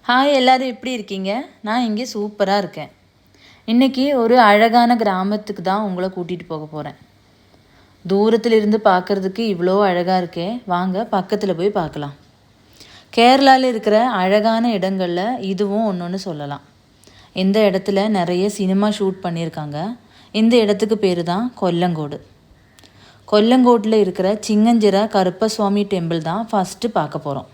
Hi எல்லோரும் எப்படி இருக்கீங்க? நான் இங்கே சூப்பராக இருக்கேன். இன்றைக்கி ஒரு அழகான கிராமத்துக்கு தான் உங்களை கூட்டிகிட்டு போக போகிறேன். தூரத்தில் இருந்து பார்க்குறதுக்கு இவ்வளோ அழகாக இருக்கே, வாங்க பக்கத்தில் போய் பார்க்கலாம். கேரளாவில் இருக்கிற அழகான இடங்களில் இதுவும் ஒன்று சொல்லலாம். இந்த இடத்துல நிறைய சினிமா ஷூட் பண்ணியிருக்காங்க. இந்த இடத்துக்கு பேர் தான் கொல்லங்கோடு. கொல்லங்கோட்டில் இருக்கிற சிங்கஞ்சிரா கருப்பசுவாமி டெம்பிள் தான் ஃபஸ்ட்டு பார்க்க போகிறோம்.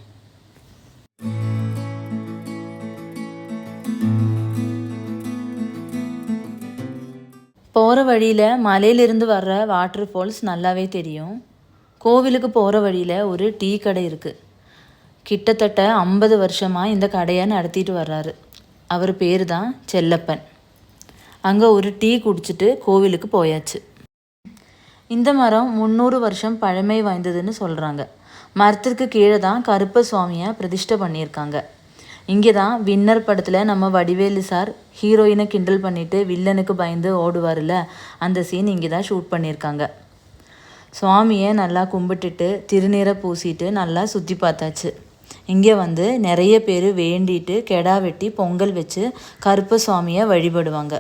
போகிற வழியில் மலையிலிருந்து வர்ற வாட்டர் ஃபால்ஸ் நல்லாவே தெரியும். கோவிலுக்கு போகிற வழியில் ஒரு டீ கடை இருக்குது. கிட்டத்தட்ட 50 வருஷமாக இந்த கடையை நடத்திட்டு வர்றாரு. அவர் பேர் தான் செல்லப்பன். அங்கே ஒரு டீ குடிச்சிட்டு கோவிலுக்கு போயாச்சு. இந்த மரம் 300 வருஷம் பழமை வாய்ந்ததுன்னு சொல்கிறாங்க. மரத்திற்கு கீழே தான் கருப்பசுவாமியை பிரதிஷ்டை பண்ணியிருக்காங்க. இங்கே தான் வின்னர் படத்தில் நம்ம வடிவேலு சார் ஹீரோயினை கிண்டல் பண்ணிவிட்டு வில்லனுக்கு பயந்து ஓடுவார்ல, அந்த சீன் இங்கே தான் ஷூட் பண்ணியிருக்காங்க. சுவாமியை நல்லா கும்பிட்டுட்டு திருநீரை பூசிட்டு நல்லா சுற்றி பார்த்தாச்சு. இங்கே வந்து நிறைய பேர் வேண்டிட்டு கெடா வெட்டி பொங்கல் வச்சு கருப்பசுவாமியை வழிபடுவாங்க.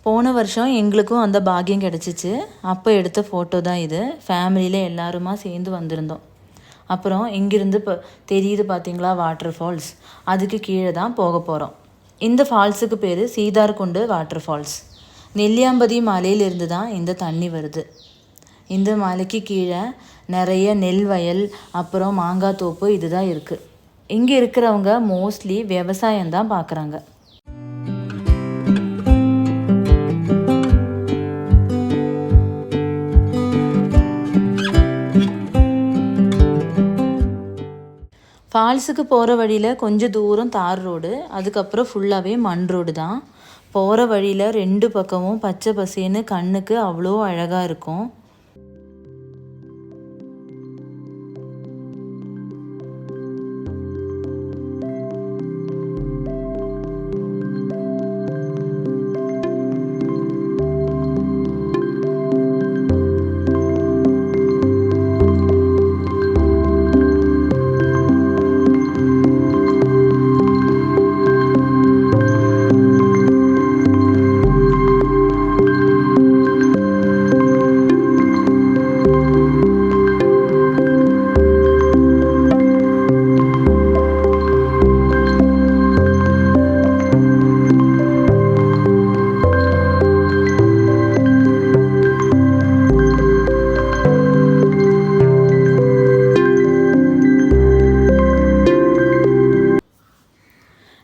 போன வருஷம் எங்களுக்கும் அந்த பாக்கியம் கிடச்சிச்சு. அப்போ எடுத்த ஃபோட்டோ தான் இது. ஃபேமிலியில் எல்லாருமா சேர்ந்து வந்திருந்தோம். அப்புறம் இங்கிருந்து இப்போ தெரியுது பார்த்தீங்களா வாட்டர் ஃபால்ஸ், அதுக்கு கீழே தான் போக போகிறோம். இந்த ஃபால்ஸுக்கு பேர் சீதார்குண்டு வாட்டர் ஃபால்ஸ். நெல்லியாம்பதி மலையிலிருந்து தான் இந்த தண்ணி வருது. இந்த மலைக்கு கீழே நிறைய நெல் வயல் அப்புறம் மாங்காய் தோப்பு இதுதான் இருக்குது. இங்கே இருக்கிறவங்க மோஸ்ட்லி விவசாயம்தான் பார்க்குறாங்க. ஃபால்ஸுக்கு போகிற வழியில் கொஞ்சம் தூரம் தார் ரோடு, அதுக்கப்புறம் ஃபுல்லாகவே மண் ரோடு தான். போகிற வழியில் 2 பக்கமும் பச்சை பசேன்னு கண்ணுக்கு அவ்வளோ அழகாக இருக்கும்.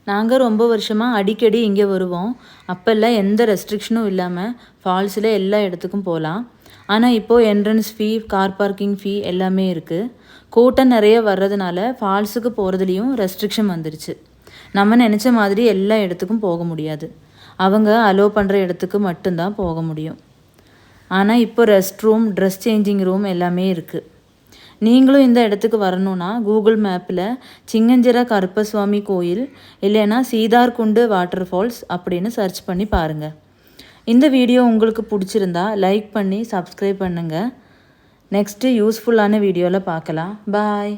நாங்கள் ரொம்ப வருஷமாக அடிக்கடி இங்கே வருவோம். அப்போல்லாம் எந்த ரெஸ்ட்ரிக்ஷனும் இல்லாமல் ஃபால்ஸில் எல்லா இடத்துக்கும் போகலாம். ஆனால் இப்போது என்ட்ரன்ஸ் ஃபீ, கார் பார்க்கிங் ஃபீ எல்லாமே இருக்குது. கூட்டம் நிறைய வர்றதுனால ஃபால்ஸுக்கு போகிறதுலையும் ரெஸ்ட்ரிக்ஷன் வந்துருச்சு. நம்ம நினச்ச மாதிரி எல்லா இடத்துக்கும் போக முடியாது. அவங்க அலோவ் பண்ணுற இடத்துக்கு மட்டும்தான் போக முடியும். ஆனால் இப்போ rest room, dress changing room எல்லாமே இருக்குது. நீங்களும் இந்த இடத்துக்கு வரணுன்னா கூகுள் மேப்பில் சிங்கஞ்சிரா கருப்பசுவாமி கோயில் இல்லைன்னா சீதார்குண்டு வாட்டர் ஃபால்ஸ் அப்படின்னு சர்ச் பண்ணி பாருங்கள். இந்த வீடியோ உங்களுக்கு பிடிச்சிருந்தா லைக் பண்ணி சப்ஸ்கிரைப் பண்ணுங்கள். நெக்ஸ்ட்டு யூஸ்ஃபுல்லான வீடியோவில் பார்க்கலாம். பாய்.